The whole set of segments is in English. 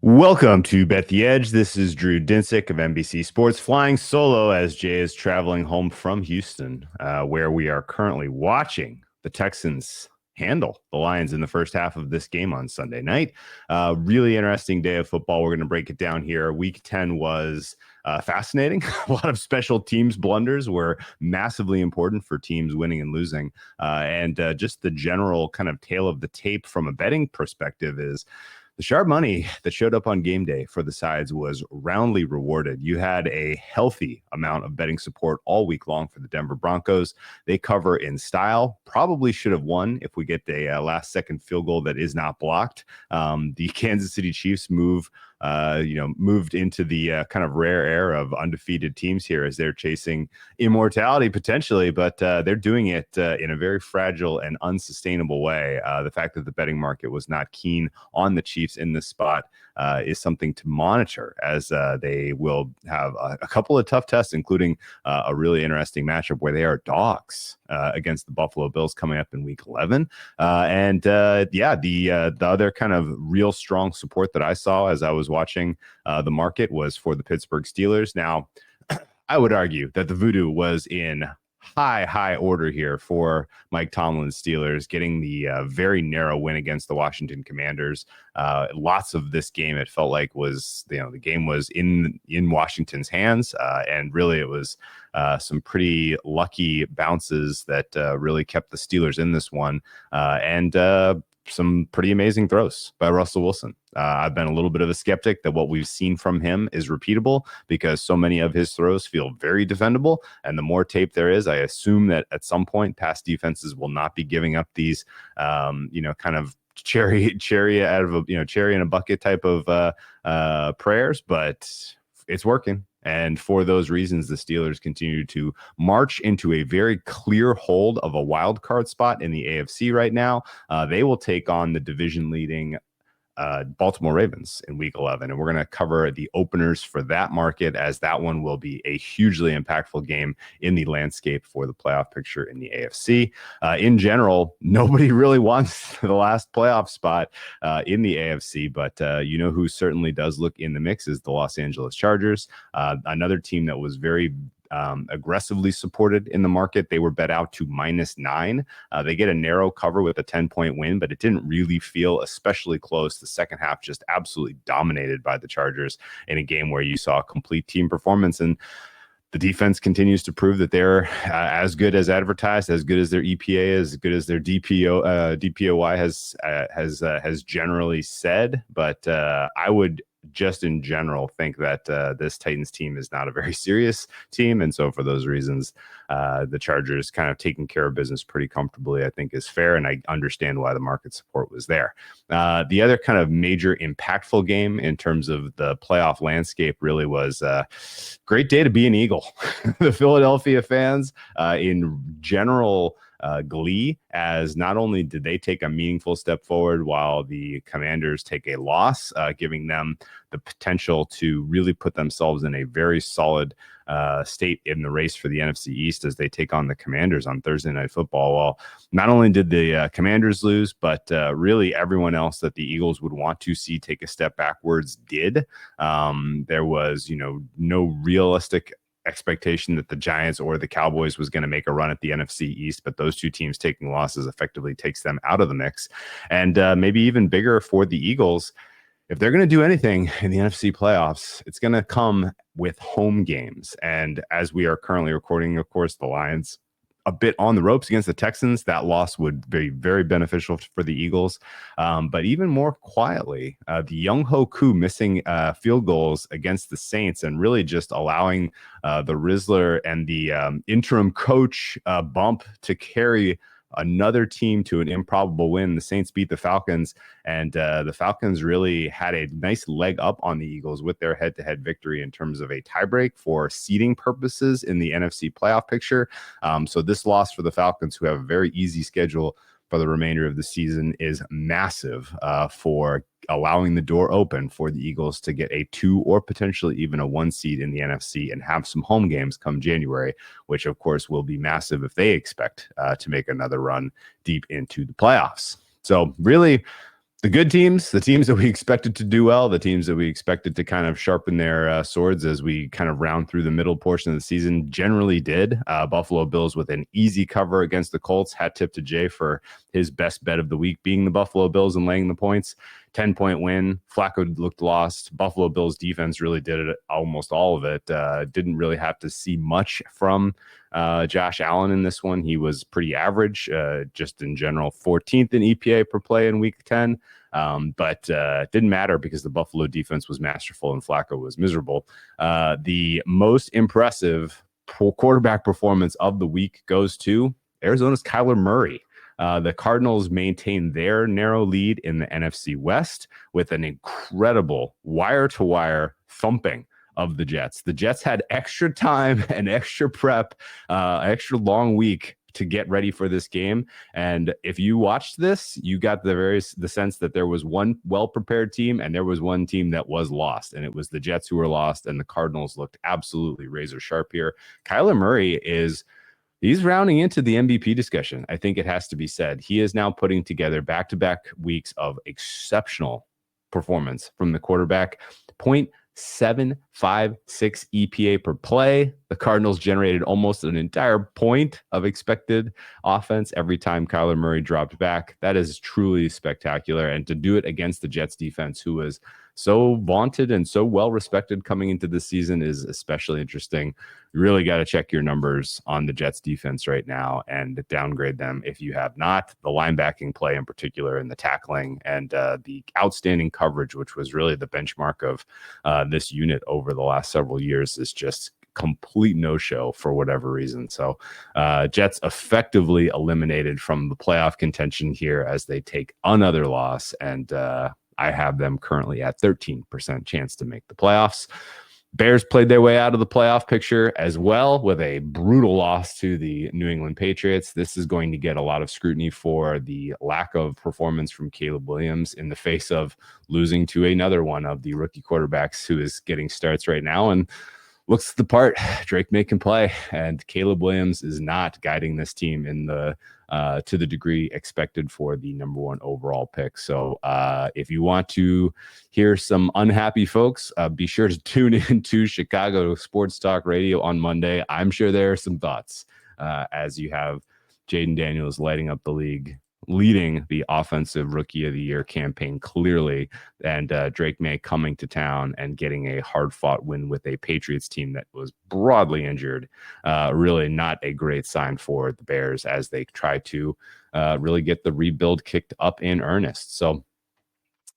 Welcome to Bet the Edge. This is Drew Dinsick of NBC Sports, flying solo as Jay is traveling home from Houston, where we are currently watching the Texans handle the Lions in the first half of this game on Sunday night. Really interesting day of football. We're going to break it down here. Week 10 was fascinating. A lot of special teams blunders were massively important for teams winning and losing. And just the general kind of tale of the tape from a betting perspective is the sharp money that showed up on game day for the sides was roundly rewarded. You had a healthy amount of betting support all week long for the Denver Broncos. They cover in style. Probably should have won if we get a last-second field goal that is not blocked. The Kansas City Chiefs moved into the kind of rare air of undefeated teams here as they're chasing immortality potentially, but they're doing it in a very fragile and unsustainable way. The fact that the betting market was not keen on the Chiefs in this spot is something to monitor, as they will have a couple of tough tests, including a really interesting matchup where they are dogs against the Buffalo Bills coming up in week 11. The other kind of real strong support that I saw as I was watching the market was for the Pittsburgh Steelers. Now, I would argue that the voodoo was in high order here for Mike Tomlin's Steelers, getting the very narrow win against the Washington Commanders. Lots of this game, it felt like, was, the game was in Washington's hands, and really it was some pretty lucky bounces that really kept the Steelers in this one, and some pretty amazing throws by Russell Wilson. I've been a little bit of a skeptic that what we've seen from him is repeatable, because so many of his throws feel very defendable. And the more tape there is, I assume that at some point past defenses will not be giving up these, kind of cherry out of a, cherry in a bucket type of prayers, but it's working. And for those reasons, the Steelers continue to march into a very clear hold of a wild card spot in the AFC right now. They will take on the division leading Baltimore Ravens in week 11. And we're going to cover the openers for that market, as that one will be a hugely impactful game in the landscape for the playoff picture in the AFC. In general, nobody really wants the last playoff spot in the AFC, but who certainly does look in the mix is the Los Angeles Chargers, another team that was very aggressively supported in the market. They were bet out to -9. They get a narrow cover with a 10-point win, but it didn't really feel especially close. The second half just absolutely dominated by the Chargers in a game where you saw complete team performance, and the defense continues to prove that they're as good as advertised, as good as their EPA is, as good as their DPOY has generally said. But I would just in general think that this Titans team is not a very serious team. And so for those reasons, the Chargers kind of taking care of business pretty comfortably, I think, is fair. And I understand why the market support was there. The other kind of major impactful game in terms of the playoff landscape really was a great day to be an Eagle. The Philadelphia fans in general glee, as not only did they take a meaningful step forward while the Commanders take a loss, giving them the potential to really put themselves in a very solid state in the race for the NFC East as they take on the Commanders on Thursday Night Football. Well, not only did the Commanders lose, but really everyone else that the Eagles would want to see take a step backwards did. There was, no realistic expectation that the Giants or the Cowboys was going to make a run at the NFC East, but those two teams taking losses effectively takes them out of the mix. And maybe even bigger for the Eagles, if they're going to do anything in the NFC playoffs, it's going to come with home games. And as we are currently recording, of course, the Lions a bit on the ropes against the Texans. That loss would be very beneficial for the Eagles. But even more quietly, the Young Ho Koo missing field goals against the Saints and really just allowing the Rizzler and the interim coach bump to carry another team to an improbable win. The Saints beat the Falcons, and the Falcons really had a nice leg up on the Eagles with their head-to-head victory in terms of a tiebreak for seeding purposes in the NFC playoff picture. So this loss for the Falcons, who have a very easy schedule for the remainder of the season, is massive for allowing the door open for the Eagles to get a 2 or potentially even a 1 seed in the NFC and have some home games come January, which of course will be massive if they expect to make another run deep into the playoffs. So really The good teams, the teams that we expected to do well, the teams that we expected to kind of sharpen their swords as we kind of round through the middle portion of the season, generally did. Buffalo Bills with an easy cover against the Colts. Hat tip to Jay for his best bet of the week being the Buffalo Bills and laying the points. 10-point win. Flacco looked lost. Buffalo Bills defense really did it, almost all of it. Didn't really have to see much from Josh Allen in this one. He was pretty average, just in general, 14th in EPA per play in week 10. But didn't matter because the Buffalo defense was masterful and Flacco was miserable. The most impressive quarterback performance of the week goes to Arizona's Kyler Murray. The Cardinals maintain their narrow lead in the NFC West with an incredible wire-to-wire thumping of the Jets. The Jets had extra time and extra prep, extra long week to get ready for this game. And if you watched this, you got the sense that there was one well-prepared team and there was one team that was lost. And it was the Jets who were lost, and the Cardinals looked absolutely razor sharp here. Kyler Murray he's rounding into the MVP discussion. I think it has to be said. He is now putting together back-to-back weeks of exceptional performance from the quarterback. 0.756 EPA per play. The Cardinals generated almost an entire point of expected offense every time Kyler Murray dropped back. That is truly spectacular. And to do it against the Jets defense, who was so vaunted and so well respected coming into this season, is especially interesting. You really got to check your numbers on the Jets defense right now and downgrade them if you have not. The linebacking play in particular, and the tackling, and the outstanding coverage, which was really the benchmark of this unit over the last several years, is just complete no-show for whatever reason. So Jets effectively eliminated from the playoff contention here as they take another loss, and I have them currently at 13% chance to make the playoffs. Bears played their way out of the playoff picture as well with a brutal loss to the New England Patriots. This is going to get a lot of scrutiny for the lack of performance from Caleb Williams in the face of losing to another one of the rookie quarterbacks who is getting starts right now and looks the part. Drake May can play, and Caleb Williams is not guiding this team in the to the degree expected for the number one overall pick. So if you want to hear some unhappy folks, be sure to tune in to Chicago Sports Talk Radio on Monday. I'm sure there are some thoughts as you have Jaden Daniels lighting up the league, leading the offensive rookie of the year campaign clearly, and Drake May coming to town and getting a hard-fought win with a Patriots team that was broadly injured. Really not a great sign for the Bears as they try to really get the rebuild kicked up in earnest. So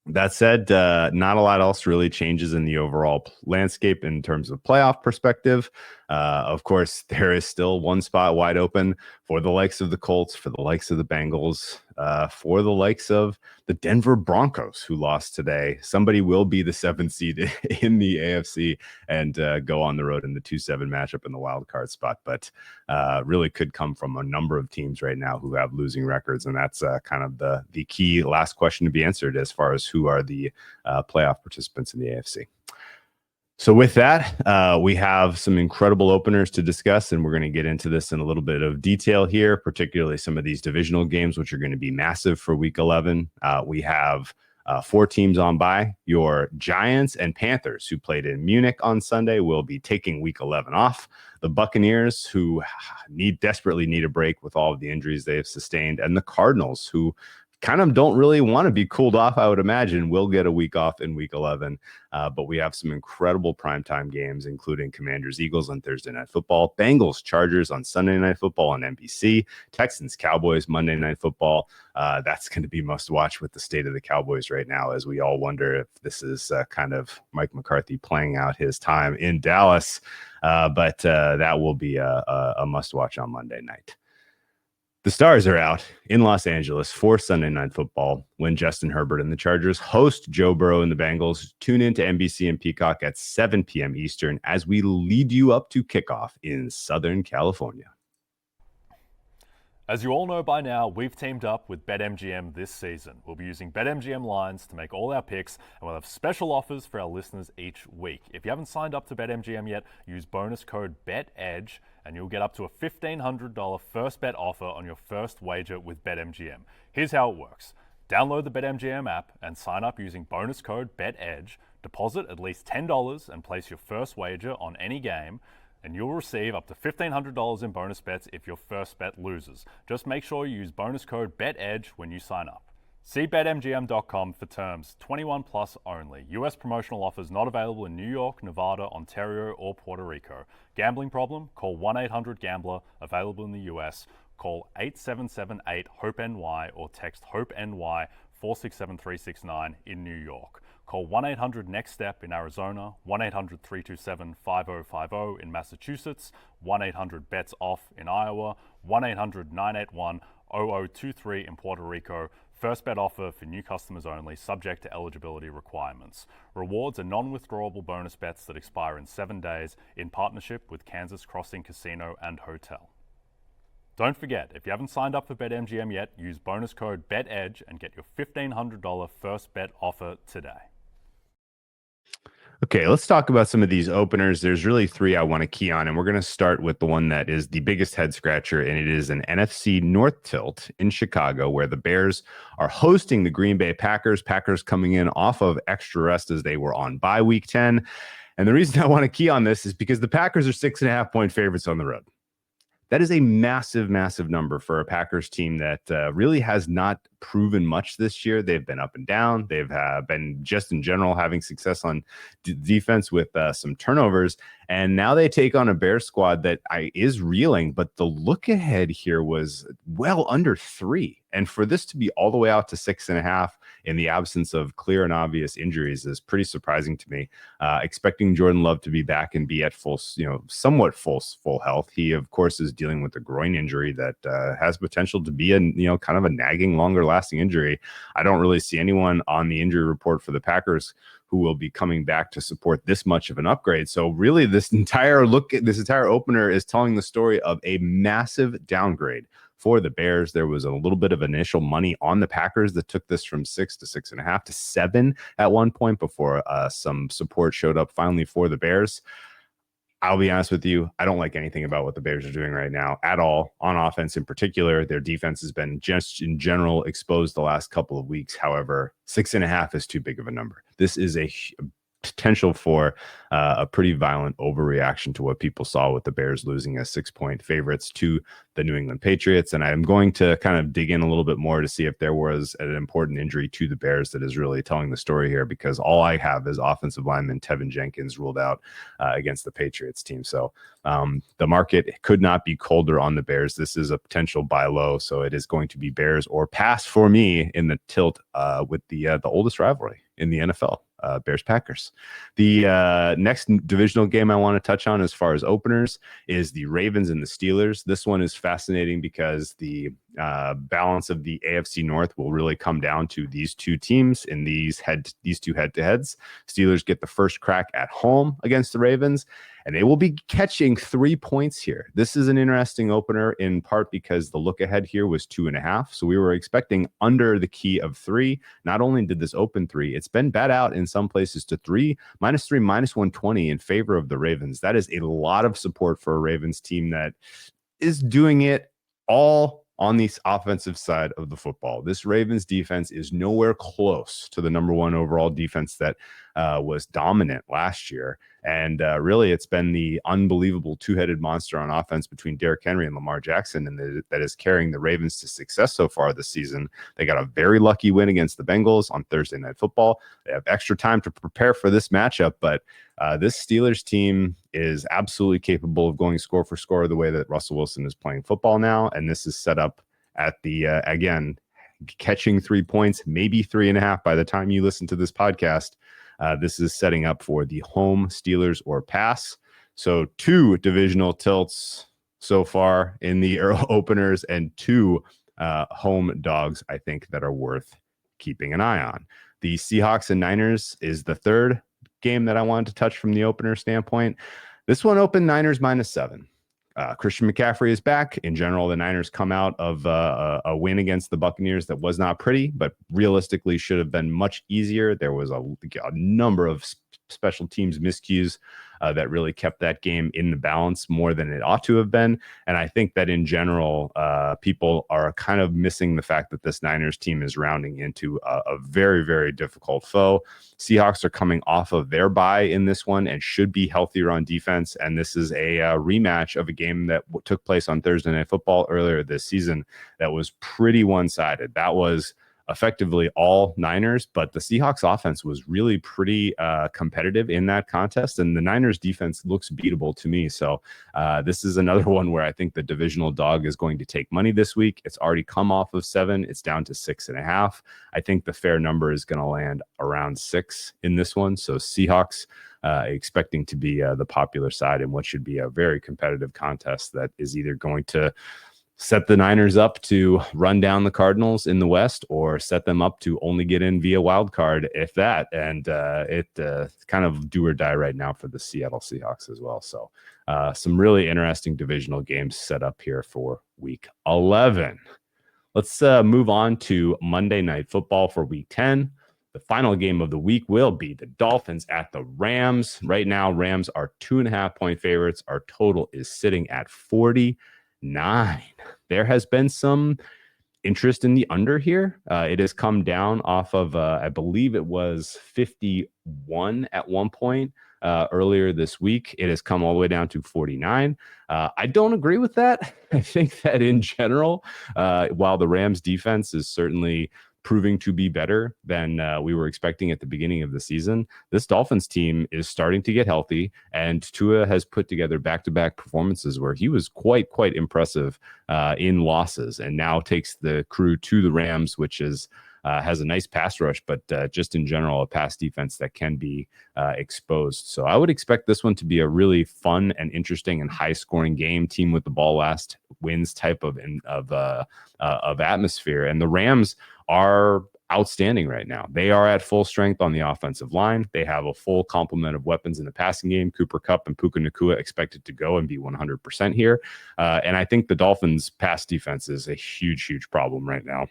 that said, not a lot else really changes in the overall landscape in terms of playoff perspective. Of course, there is still one spot wide open for the likes of the Colts, for the likes of the Bengals, for the likes of the Denver Broncos, who lost today. Somebody will be the 7th seed in the AFC and go on the road in the 2-7 matchup in the wild card spot. But really could come from a number of teams right now who have losing records. And that's kind of the key last question to be answered as far as who are the playoff participants in the AFC. So with that, we have some incredible openers to discuss, and we're going to get into this in a little bit of detail here, particularly some of these divisional games, which are going to be massive for Week 11. We have 4 teams on bye. Your Giants and Panthers, who played in Munich on Sunday, will be taking Week 11 off. The Buccaneers, who desperately need a break with all of the injuries they have sustained, and the Cardinals, who kind of don't really want to be cooled off, I would imagine, will get a week off in Week 11. But we have some incredible primetime games, including Commanders-Eagles on Thursday Night Football, Bengals-Chargers on Sunday Night Football on NBC, Texans-Cowboys Monday Night Football. That's going to be must-watch with the state of the Cowboys right now, as we all wonder if this is kind of Mike McCarthy playing out his time in Dallas. But that will be a must-watch on Monday night. The Stars are out in Los Angeles for Sunday Night Football when Justin Herbert and the Chargers host Joe Burrow and the Bengals. Tune in to NBC and Peacock at 7 p.m. Eastern as we lead you up to kickoff in Southern California. As you all know by now, we've teamed up with BetMGM this season. We'll be using BetMGM lines to make all our picks, and we'll have special offers for our listeners each week. If you haven't signed up to BetMGM yet, use bonus code BETEDGE, and you'll get up to a $1,500 first bet offer on your first wager with BetMGM. Here's how it works. Download the BetMGM app and sign up using bonus code BETEDGE. Deposit at least $10 and place your first wager on any game, and you'll receive up to $1,500 in bonus bets if your first bet loses. Just make sure you use bonus code BETEDGE when you sign up. See BetMGM.com for terms. 21 plus only. U.S. promotional offers not available in New York, Nevada, Ontario, or Puerto Rico. Gambling problem? Call 1-800-GAMBLER. Available in the U.S. Call 877-8-HOPE-NY or text HOPE-NY 467-369 in New York. Call 1-800-NEXT-STEP in Arizona, 1-800-327-5050 in Massachusetts, 1-800-BETS-OFF in Iowa, 1-800-981-0023 in Puerto Rico. First bet offer for new customers only, subject to eligibility requirements. Rewards are non-withdrawable bonus bets that expire in 7 days in partnership with Kansas Crossing Casino and Hotel. Don't forget, if you haven't signed up for BetMGM yet, use bonus code BETEDGE and get your $1,500 first bet offer today. Okay, let's talk about some of these openers. There's really three I want to key on, and we're going to start with the one that is the biggest head scratcher, and it is an NFC North tilt in Chicago, where the Bears are hosting the Green Bay Packers. Packers coming in off of extra rest as they were on bye week 10. And the reason I want to key on this is because the Packers are 6.5-point favorites on the road. That is a massive, massive number for a Packers team that really has not proven much this year. They've been up and down. They've been just in general having success on defense with some turnovers. And now they take on a Bears squad that is reeling, but the look ahead here was well under 3. And for this to be all the way out to 6.5 in the absence of clear and obvious injuries is pretty surprising to me. Expecting Jordan Love to be back and be at full, somewhat full health. He, of course, is dealing with a groin injury that has potential to be kind of a nagging, longer lasting injury. I don't really see anyone on the injury report for the Packers who will be coming back to support this much of an upgrade. So really this entire opener is telling the story of a massive downgrade for the Bears. There was a little bit of initial money on the Packers that took this from 6 to 6.5 to 7 at one point before some support showed up finally for the Bears. I'll be honest with you, I don't like anything about what the Bears are doing right now at all, on offense in particular. Their defense has been just in general exposed the last couple of weeks. However, 6.5 is too big of a number. This is a potential for a pretty violent overreaction to what people saw with the Bears losing as 6-point favorites to the New England Patriots. And I'm going to kind of dig in a little bit more to see if there was an important injury to the Bears that is really telling the story here, because all I have is offensive lineman Tevin Jenkins ruled out against the Patriots team. So the market could not be colder on the Bears. This is a potential buy low. So it is going to be Bears or pass for me in the tilt with the oldest rivalry in the NFL. Bears Packers. The next divisional game I want to touch on as far as openers is the Ravens and the Steelers. This one is fascinating because the balance of the AFC North will really come down to these two teams in these two head-to-heads. Steelers get the first crack at home against the Ravens, and they will be catching 3 points here. This is an interesting opener in part because the look ahead here was 2.5. So we were expecting under the key of 3. Not only did this open 3, it's been bet out in some places to -3, -120 in favor of the Ravens. That is a lot of support for a Ravens team that is doing it all on the offensive side of the football. This Ravens defense is nowhere close to the number 1 overall defense that was dominant last year. And really, it's been the unbelievable two-headed monster on offense between Derrick Henry and Lamar Jackson, and that is carrying the Ravens to success so far this season. They got a very lucky win against the Bengals on Thursday Night Football. They have extra time to prepare for this matchup, but this Steelers team is absolutely capable of going score for score the way that Russell Wilson is playing football now. And this is set up at the, again, catching 3 points, maybe 3.5 by the time you listen to this podcast. This is setting up for the home Steelers or pass. So 2 divisional tilts so far in the openers and 2 home dogs, I think, that are worth keeping an eye on. The Seahawks and Niners is the third game that I wanted to touch from the opener standpoint. This one opened Niners -7. Christian McCaffrey is back. In general, the Niners come out of a win against the Buccaneers that was not pretty, but realistically should have been much easier. There was a number of special teams miscues that really kept that game in the balance more than it ought to have been. And I think that in general, people are kind of missing the fact that this Niners team is rounding into a very, very difficult foe. Seahawks are coming off of their bye in this one and should be healthier on defense. And this is a rematch of a game that took place on Thursday Night Football earlier this season that was pretty one-sided. That was effectively all Niners, but the Seahawks offense was really pretty competitive in that contest, and the Niners defense looks beatable to me. So this is another one where I think the divisional dog is going to take money this week. It's already come off of 7. It's down to 6.5. I think the fair number is going to land around 6 in this one. So Seahawks expecting to be the popular side in what should be a very competitive contest that is either going to set the Niners up to run down the Cardinals in the West or set them up to only get in via wild card, if that. And it's kind of do or die right now for the Seattle Seahawks as well. So some really interesting divisional games set up here for week 11. Let's move on to Monday Night Football for week 10. The final game of the week will be the Dolphins at the Rams. Right now, Rams are 2.5-point favorites. Our total is sitting at 49. There has been some interest in the under here. It has come down off of, I believe it was 51 at one point earlier this week. It has come all the way down to 49. I don't agree with that. I think that in general, while the Rams defense is certainly proving to be better than we were expecting at the beginning of the season, this Dolphins team is starting to get healthy, and Tua has put together back-to-back performances where he was quite impressive in losses, and now takes the crew to the Rams, which is has a nice pass rush, but just in general, a pass defense that can be exposed. So I would expect this one to be a really fun and interesting and high-scoring game. Team with the ball last wins type of atmosphere, and the Rams are outstanding right now. They are at full strength on the offensive line. They have a full complement of weapons in the passing game. Cooper Kupp and Puka Nacua expected to go and be 100% here. And I think the Dolphins' pass defense is a huge problem right now.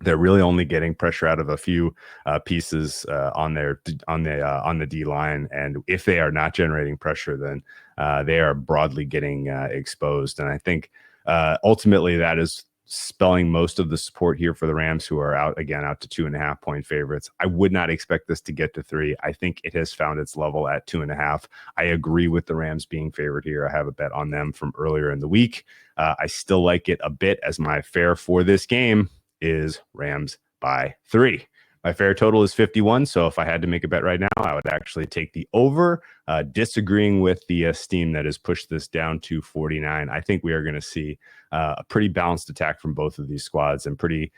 They're really only getting pressure out of a few pieces on the D line, and if they are not generating pressure, then they are broadly getting exposed. And I think ultimately that is spelling most of the support here for the Rams, who are out to 2.5-point favorites. I would not expect this to get to 3. I think it has found its level at 2.5. I agree with the Rams being favored here. I have a bet on them from earlier in the week. I still like it a bit, as my fair for this game is Rams by 3. My fair total is 51, so if I had to make a bet right now, I would actually take the over, disagreeing with the steam that has pushed this down to 49. I think we are going to see a pretty balanced attack from both of these squads, and pretty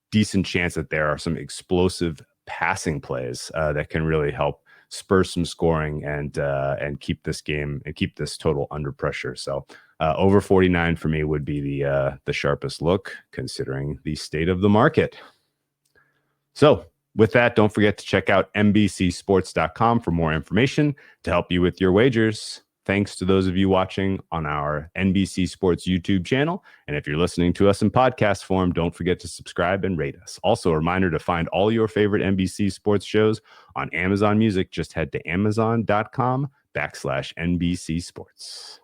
decent chance that there are some explosive passing plays that can really help spur some scoring and keep this game and keep this total under pressure. So over 49 for me would be the sharpest look, considering the state of the market. So with that, don't forget to check out NBCSports.com for more information to help you with your wagers. Thanks to those of you watching on our NBC Sports YouTube channel. And if you're listening to us in podcast form, don't forget to subscribe and rate us. Also, a reminder to find all your favorite NBC Sports shows on Amazon Music. Just head to amazon.com/NBC Sports.